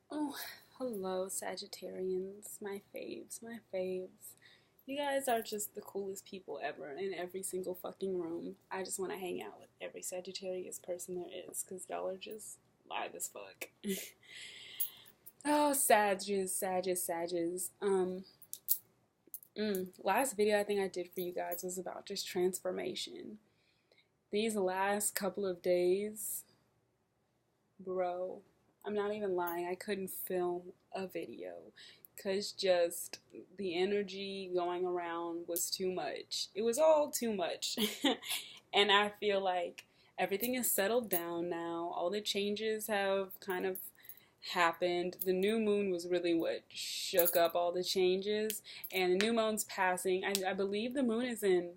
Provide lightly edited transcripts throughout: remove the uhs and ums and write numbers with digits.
Oh, hello, Sagittarians. My faves, my faves. You guys are just the coolest people ever in every single fucking room. I just want to hang out with every Sagittarius person there is because y'all are just live as fuck. Oh, Sages. Last video I think I did for you guys was about just transformation. These last couple of days, bro, I'm not even lying. I couldn't film a video because just the energy going around was too much. It was all too much. And I feel like everything is settled down now. All the changes have kind of happened. The new moon was really what shook up all the changes. And the new moon's passing. I believe the moon's in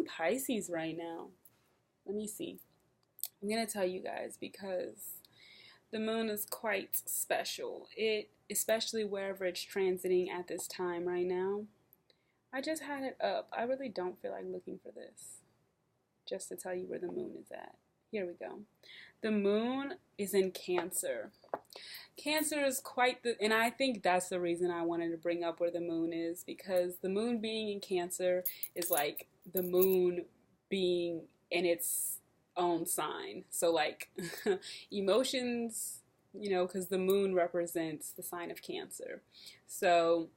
Pisces right now. Let me see. I'm gonna tell you guys because the moon is quite special. Especially wherever it's transiting at this time right now. I just had it up. I really don't feel like looking for this. Just to tell you where the moon is at. Here we go. The moon is in Cancer. Cancer is quite and I think that's the reason I wanted to bring up where the moon is, because the moon being in Cancer is like the moon being in its own sign. So like emotions, because the moon represents the sign of Cancer. So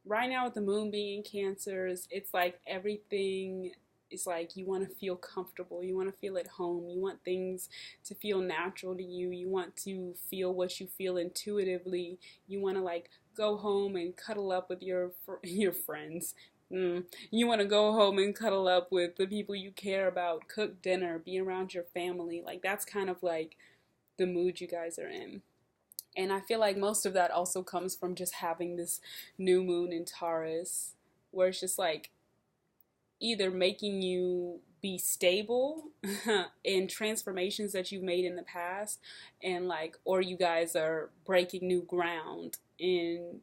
right now with the moon being in Cancers, it's like everything is like you want to feel comfortable, you want to feel at home, you want things to feel natural to you, you want to feel what you feel intuitively, you want to like go home and cuddle up with your friends. You want to go home and cuddle up with the people you care about, cook dinner, be around your family. Like that's kind of like the mood you guys are in. And I feel like most of that also comes from just having this new moon in Taurus, where it's just like either making you be stable in transformations that you've made in the past, and like, or you guys are breaking new ground in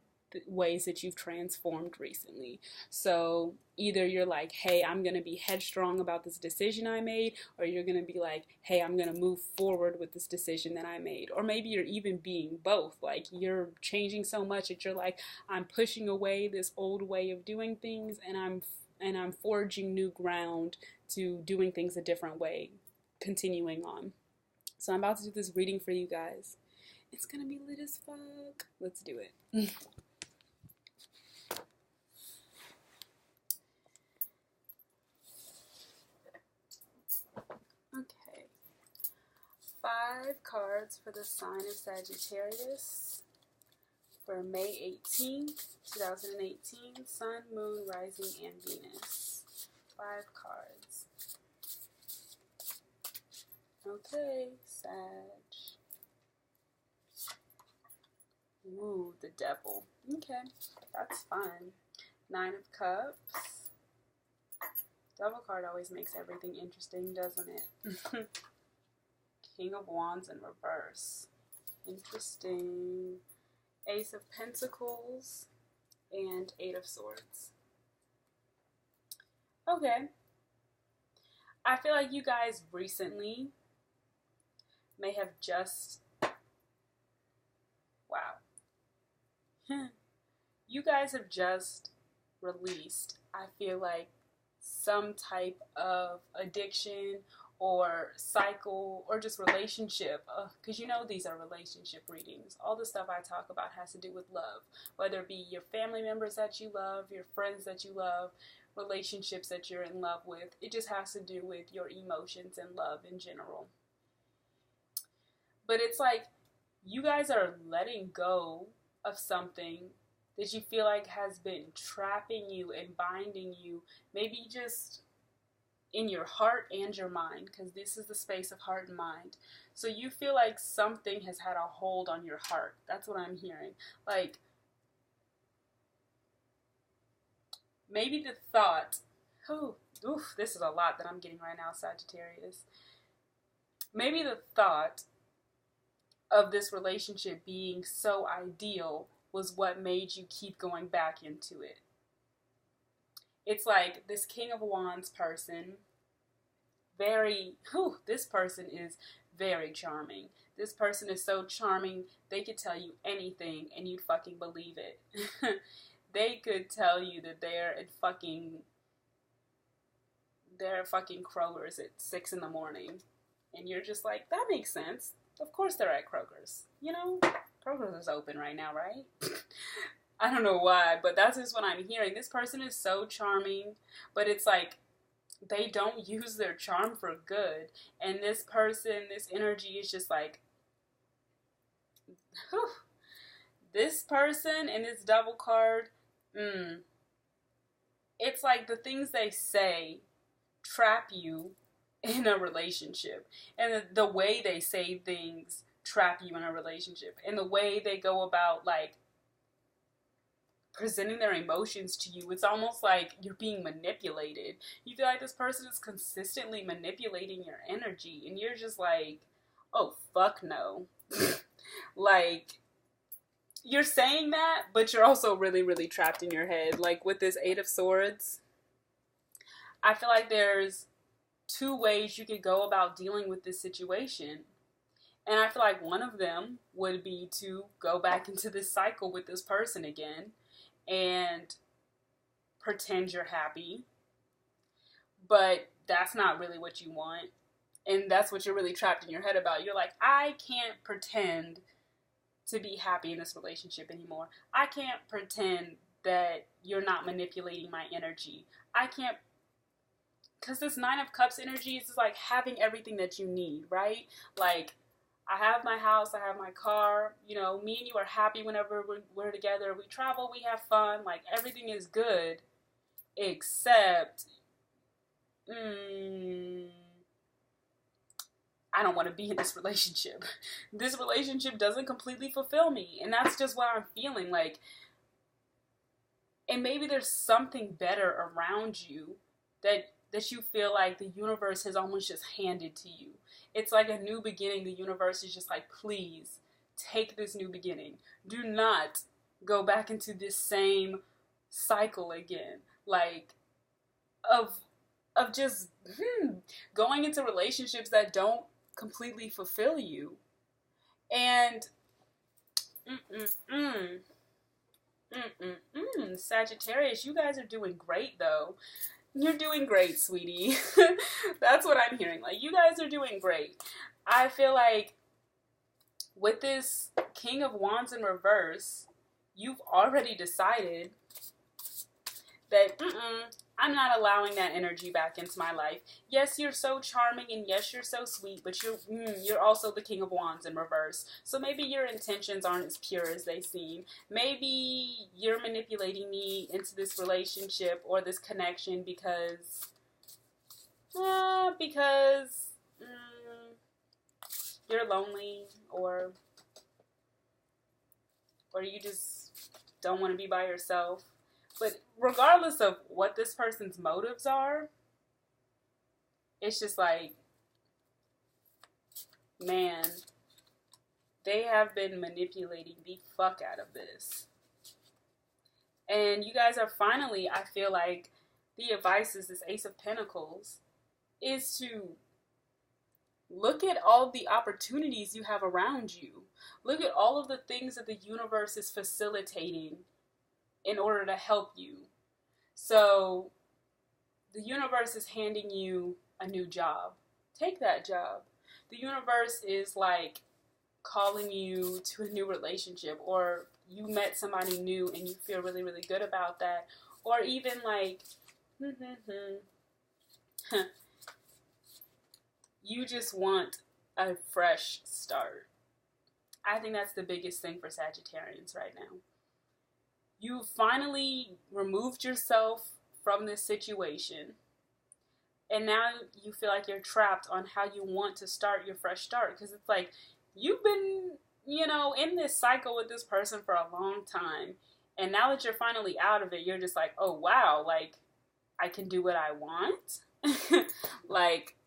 ways that you've transformed recently. So either you're like, hey, I'm going to be headstrong about this decision I made, or you're going to be like, hey, I'm going to move forward with this decision that I made. Or maybe you're even being both. Like you're changing so much that you're like, I'm pushing away this old way of doing things, and I'm forging new ground to doing things a different way, continuing on. So I'm about to do this reading for you guys. It's gonna be lit as fuck. Let's do it. Okay. 5 cards for the sign of Sagittarius for May 18th, 2018. Sun, Moon, Rising, and Venus. 5 cards. Okay, Sag. Ooh, the devil. Okay, that's fine. 9 of Cups. Devil card always makes everything interesting, doesn't it? King of Wands in reverse. Interesting. Ace of Pentacles and 8 of Swords. Okay. I feel like you guys recently may have just... Wow. You guys have just released, I feel like, some type of addiction or cycle or just relationship, because these are relationship readings. All the stuff I talk about has to do with love, whether it be your family members that you love, your friends that you love, relationships that you're in love with. It just has to do with your emotions and love in general. But it's like you guys are letting go of something that you feel like has been trapping you and binding you, maybe just in your heart and your mind, because this is the space of heart and mind. So you feel like something has had a hold on your heart. That's what I'm hearing. Like, maybe the thought, this is a lot that I'm getting right now, Sagittarius. Maybe the thought of this relationship being so ideal was what made you keep going back into it. It's like this King of Wands person, this person is very charming. This person is so charming, they could tell you anything and you'd fucking believe it. They could tell you that they're fucking Kroger's at 6 in the morning. And you're just like, that makes sense. Of course they're at Kroger's. You know, Kroger's is open right now, right? I don't know why, but that's just what I'm hearing. This person is so charming, but it's like, they don't use their charm for good. And this person, this energy is just like, whew. This person and this Devil card, it's like the things they say trap you in a relationship. And the way they say things trap you in a relationship. And the way they go about, like, presenting their emotions to you, it's almost like you're being manipulated. You feel like this person is consistently manipulating your energy, and you're just like, oh, fuck no. Like, you're saying that, but you're also really, really trapped in your head. Like, with this 8 of Swords, I feel like there's 2 ways you could go about dealing with this situation. And I feel like one of them would be to go back into this cycle with this person again and pretend you're happy. But that's not really what you want. And that's what you're really trapped in your head about. You're like, I can't pretend to be happy in this relationship anymore. I can't pretend that you're not manipulating my energy. I can't, because this 9 of Cups energy is like having everything that you need, right? Like, I have my house, I have my car, you know, me and you are happy whenever we're together, we travel, we have fun, like, everything is good, except, I don't want to be in this relationship. This relationship doesn't completely fulfill me, and that's just what I'm feeling, like, and maybe there's something better around you that you feel like the universe has almost just handed to you. It's like a new beginning. The universe is just like, please take this new beginning. Do not go back into this same cycle again. Like, of just going into relationships that don't completely fulfill you. And Sagittarius, you guys are doing great though. You're doing great, sweetie. That's what I'm hearing. Like, you guys are doing great. I feel like with this King of Wands in reverse, you've already decided that, I'm not allowing that energy back into my life. Yes, you're so charming, and yes, you're so sweet, but you're also the King of Wands in reverse. So maybe your intentions aren't as pure as they seem. Maybe you're manipulating me into this relationship or this connection because you're lonely, or you just don't want to be by yourself. But regardless of what this person's motives are, it's just like, man, they have been manipulating the fuck out of this. And you guys are finally, I feel like, the advice is this Ace of Pentacles, is to look at all the opportunities you have around you. Look at all of the things that the universe is facilitating in order to help you. So the universe is handing you a new job. Take that job. The universe is like calling you to a new relationship, or you met somebody new and you feel really, really good about that. Or even like, you just want a fresh start. I think that's the biggest thing for Sagittarians right now. You finally removed yourself from this situation, and now you feel like you're trapped on how you want to start your fresh start, because it's like, you've been, in this cycle with this person for a long time, and now that you're finally out of it, you're just like, oh wow, like, I can do what I want. Like,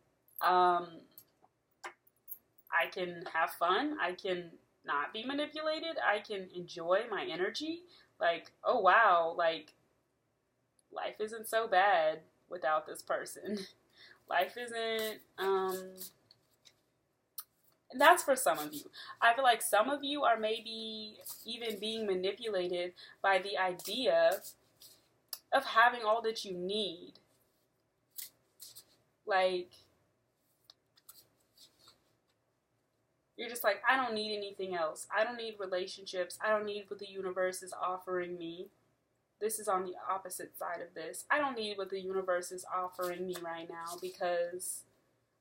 I can have fun, I can not be manipulated, I can enjoy my energy. Like, oh wow, like, life isn't so bad without this person. Life isn't, And that's for some of you. I feel like some of you are maybe even being manipulated by the idea of having all that you need. Like, you're just like, I don't need anything else. I don't need relationships. I don't need what the universe is offering me. This is on the opposite side of this. I don't need what the universe is offering me right now because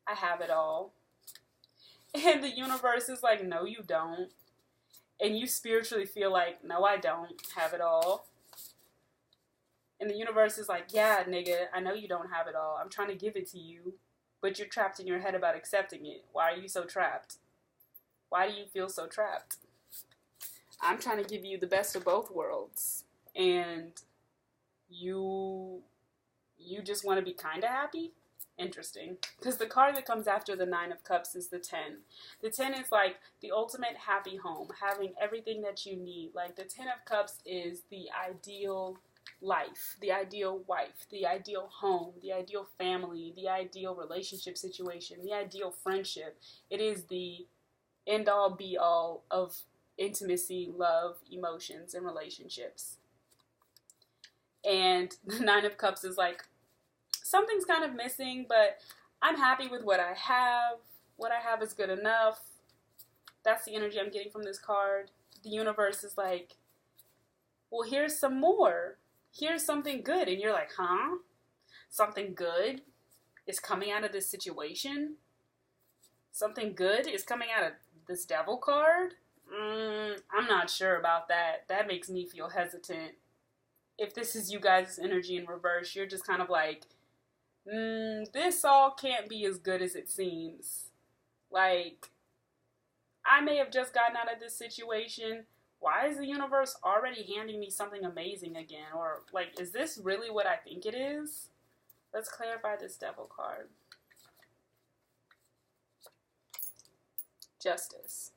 I have it all. And the universe is like, no, you don't. And you spiritually feel like, no, I don't have it all. And the universe is like, yeah, nigga, I know you don't have it all. I'm trying to give it to you. But you're trapped in your head about accepting it. Why are you so trapped? Why do you feel so trapped? I'm trying to give you the best of both worlds. And you just want to be kind of happy? Interesting. Because the card that comes after the 9 of Cups is the 10. The 10 is like the ultimate happy home, having everything that you need. Like the 10 of Cups is the ideal life, the ideal wife, the ideal home, the ideal family, the ideal relationship situation, the ideal friendship. It is the end all be all of intimacy, love, emotions, and relationships. And the 9 of Cups is like, something's kind of missing, but I'm happy with what I have. What I have is good enough. That's the energy I'm getting from this card. The universe is like, well, here's some more. Here's something good. And you're like, huh? Something good is coming out of this situation? Something good is coming out of this devil card? I'm not sure about that. That makes me feel hesitant. If this is you guys' energy in reverse, you're just kind of like, this all can't be as good as it seems. Like, I may have just gotten out of this situation. Why is the universe already handing me something amazing again? Or, like, is this really what I think it is? Let's clarify this devil card. Justice.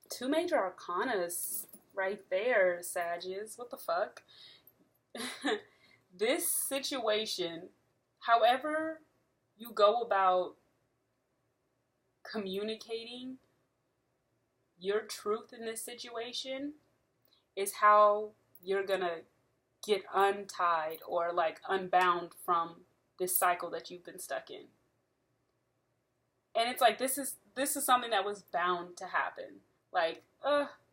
2 major arcanas right there, Sagittarius. What the fuck? This situation, however you go about communicating your truth in this situation, is how you're gonna get untied or like unbound from this cycle that you've been stuck in. And it's like, this is something that was bound to happen. Like,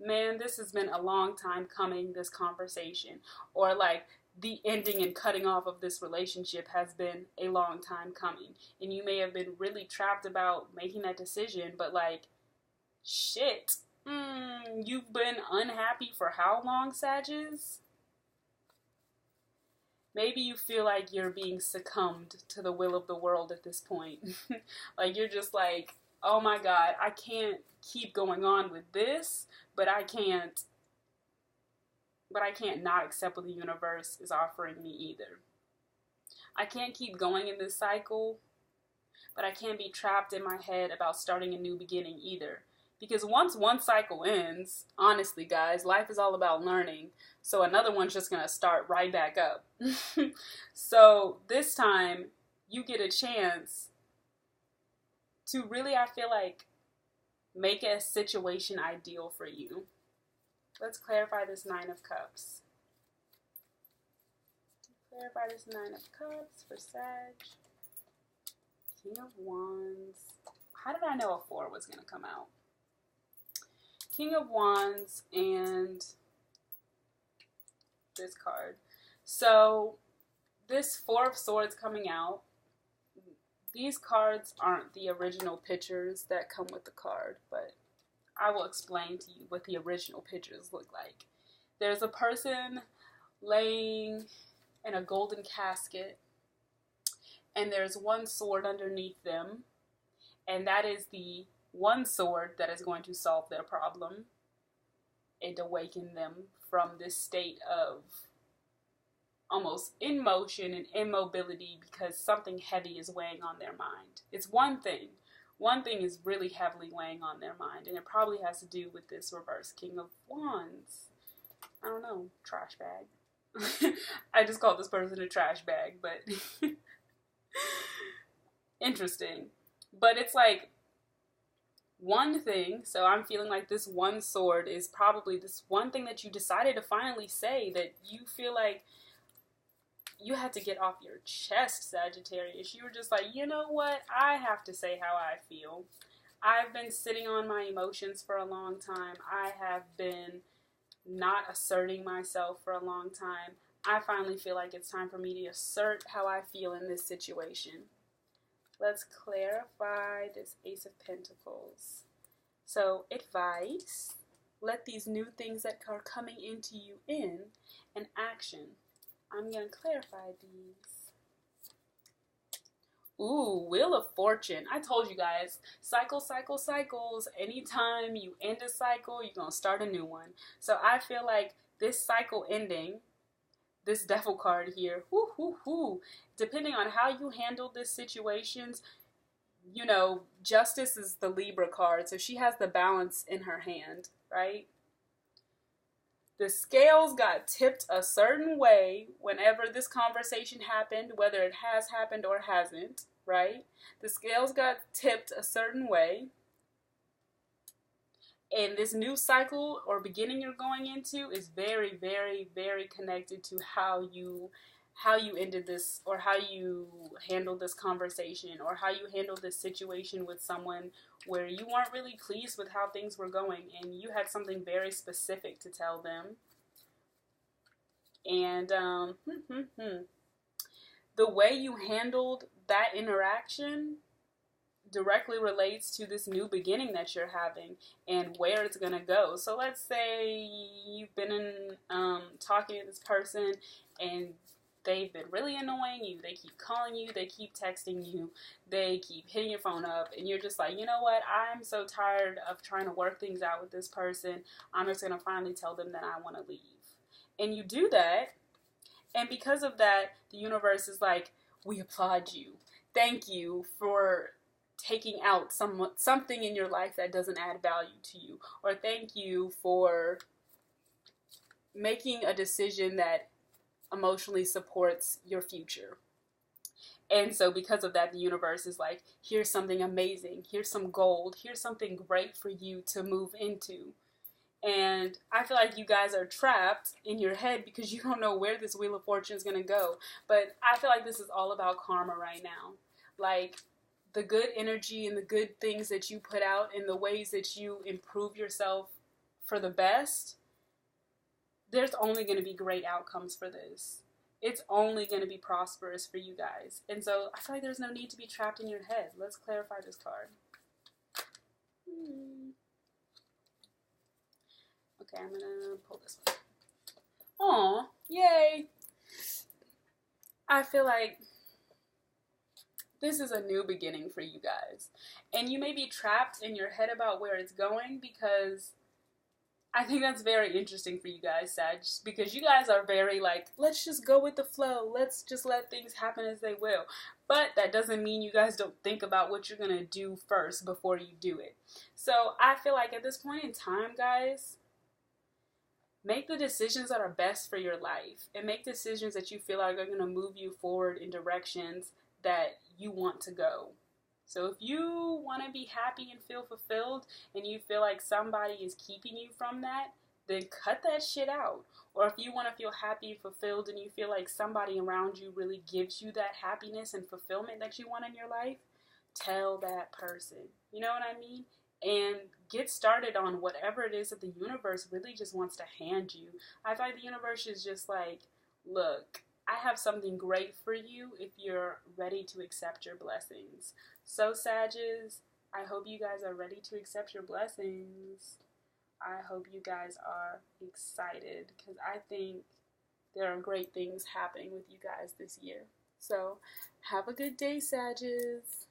man, this has been a long time coming, this conversation. Or like, the ending and cutting off of this relationship has been a long time coming. And you may have been really trapped about making that decision, but like, shit. You've been unhappy for how long, Sagittarius? Maybe you feel like you're being succumbed to the will of the world at this point. Like, you're just like, oh my God, I can't keep going on with this, but I can't not accept what the universe is offering me either. I can't keep going in this cycle, but I can't be trapped in my head about starting a new beginning either. Because once one cycle ends, honestly, guys, life is all about learning. So another one's just going to start right back up. So this time, you get a chance to really, I feel like, make a situation ideal for you. Let's clarify this 9 of Cups. Clarify this 9 of Cups for Sag. King of Wands. How did I know a 4 was going to come out? King of Wands and this card. So this 4 of Swords coming out. These cards aren't the original pictures that come with the card, but I will explain to you what the original pictures look like. There's a person laying in a golden casket, and there's one sword underneath them, and that is the one sword that is going to solve their problem and awaken them from this state of almost in motion and immobility because something heavy is weighing on their mind. It's one thing. One thing is really heavily weighing on their mind, and it probably has to do with this reverse King of Wands. I don't know, trash bag. I just called this person a trash bag, but interesting. But it's like one thing, so I'm feeling like this one sword is probably this one thing that you decided to finally say that you feel like you had to get off your chest, Sagittarius. You were just like, you know what? I have to say how I feel. I've been sitting on my emotions for a long time. I have been not asserting myself for a long time. I finally feel like it's time for me to assert how I feel in this situation. Let's clarify this Ace of Pentacles. So, advice. Let these new things that are coming into you in an action. I'm going to clarify these. Ooh, Wheel of Fortune. I told you guys, cycles. Anytime you end a cycle, you're going to start a new one. So I feel like this cycle ending, this Devil card here, depending on how you handle this situations, you know, Justice is the Libra card, so she has the balance in her hand, right? The scales got tipped a certain way whenever this conversation happened, whether it has happened or hasn't, right? The scales got tipped a certain way. And this new cycle or beginning you're going into is very, very, very connected to how you ended this, or how you handled this conversation, or how you handled this situation with someone where you weren't really pleased with how things were going and you had something very specific to tell them. And the way you handled that interaction directly relates to this new beginning that you're having and where it's going to go. So let's say you've been in talking to this person and they've been really annoying you. They keep calling you, they keep texting you, they keep hitting your phone up, and you're just like, you know what, I'm so tired of trying to work things out with this person. I'm just going to finally tell them that I want to leave. And you do that, and because of that, the universe is like, we applaud you. Thank you for taking out something in your life that doesn't add value to you. Or thank you for making a decision that emotionally supports your future. And so because of that, the universe is like, here's something amazing. Here's some gold. Here's something great for you to move into. And I feel like you guys are trapped in your head because you don't know where this Wheel of Fortune is going to go. But I feel like this is all about karma right now. Like, the good energy and the good things that you put out and the ways that you improve yourself for the best, there's only going to be great outcomes for this. It's only going to be prosperous for you guys. And so I feel like there's no need to be trapped in your head. Let's clarify this card. Okay, I'm going to pull this one. Aw, yay. I feel like this is a new beginning for you guys. And you may be trapped in your head about where it's going, because I think that's very interesting for you guys, Sag, because you guys are very like, let's just go with the flow. Let's just let things happen as they will. But that doesn't mean you guys don't think about what you're going to do first before you do it. So I feel like at this point in time, guys, make the decisions that are best for your life, and make decisions that you feel like are going to move you forward in directions that you want to go. So if you want to be happy and feel fulfilled, and you feel like somebody is keeping you from that, then cut that shit out. Or if you want to feel happy and fulfilled, and you feel like somebody around you really gives you that happiness and fulfillment that you want in your life, tell that person. You know what I mean? And get started on whatever it is that the universe really just wants to hand you. I feel like the universe is just like, look, I have something great for you if you're ready to accept your blessings. So, Sages, I hope you guys are ready to accept your blessings. I hope you guys are excited, because I think there are great things happening with you guys this year. So, have a good day, Sages.